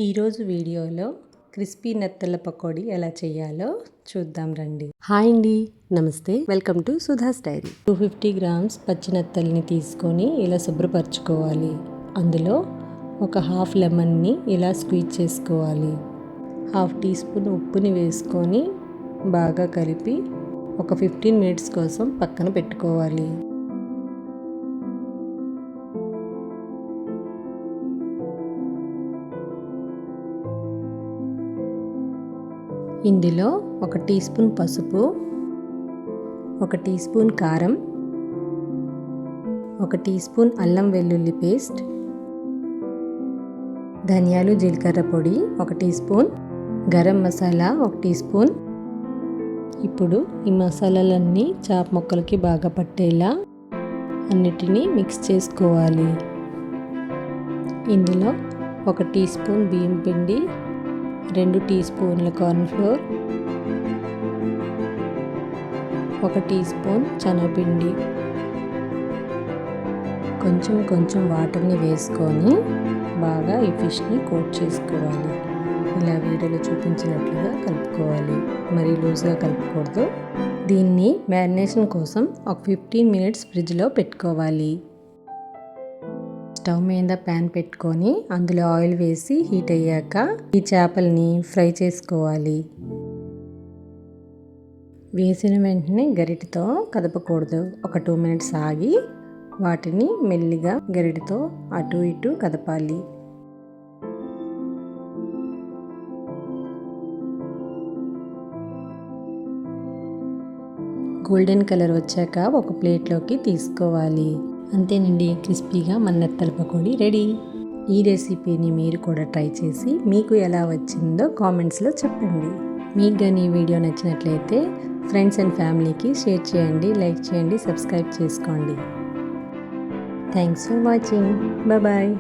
ఈరోజు వీడియోలో క్రిస్పీ నెత్తల పకోడీ ఎలా చేయాలో చూద్దాం రండి. హాయ్ అండి, నమస్తే, welcome to Sudha's diary. 250 grams పచ్చి నెత్తల్ని తీసుకొని ఇలా శుభ్రపరచుకోవాలి. అందులో ఒక హాఫ్ లెమన్ని ఇలా స్క్వీజ్ చేసుకోవాలి. హాఫ్ టీ స్పూన్ ఉప్పుని వేసుకొని బాగా కలిపి ఒక 15 మినిట్స్ కోసం పక్కన పెట్టుకోవాలి. ఇందులో ఒక టీ స్పూన్ పసుపు, ఒక టీ స్పూన్ కారం, ఒక టీ స్పూన్ అల్లం వెల్లుల్లి పేస్ట్, ధనియాలు జీలకర్ర పొడి ఒక టీ స్పూన్, గరం మసాలా ఒక టీ స్పూన్. ఇప్పుడు ఈ మసాలాలన్నీ చాప ముక్కలకి బాగా పట్టేలా అన్నిటినీ మిక్స్ చేసుకోవాలి. ఇందులో ఒక టీ స్పూన్ బియ్యం పిండి, 2 టీ స్పూన్ల కార్న్ఫ్లోర్, 1 టీ స్పూన్ శనగపిండి, కొంచెం వాటర్ని వేసుకొని బాగా ఈ ఫిష్ని కోట్ చేసుకోవాలి. ఇలా వీడియోలో చూపించినట్లుగా కలుపుకోవాలి, మరీ లూజ్గా కలుపుకూడదు. దీన్ని మ్యారినేషన్ కోసం ఒక 15 మినిట్స్ ఫ్రిడ్జ్లో పెట్టుకోవాలి. స్టవ్ మీద ప్యాన్ పెట్టుకొని అందులో ఆయిల్ వేసి హీట్ అయ్యాక ఈ చేపల్ని ఫ్రై చేసుకోవాలి. వేసిన వెంటనే గరిటెతో కదపకూడదు. ఒక 2 మినిట్స్ ఆగి వాటిని మెల్లిగా గరిటెతో అటు ఇటు కదపాలి. గోల్డెన్ కలర్ వచ్చాక ఒక ప్లేట్లోకి తీసుకోవాలి. అంతేనండి, క్రిస్పీగా మన నెత్తల పకోడీ రెడీ. ఈ రెసిపీని మీరు కూడా ట్రై చేసి మీకు ఎలా వచ్చిందో కామెంట్స్లో చెప్పండి. మీకు కానీ ఈ వీడియో నచ్చినట్లయితే ఫ్రెండ్స్ అండ్ ఫ్యామిలీకి షేర్ చేయండి, లైక్ చేయండి, సబ్స్క్రైబ్ చేసుకోండి. Thanks for watching. బాయ్.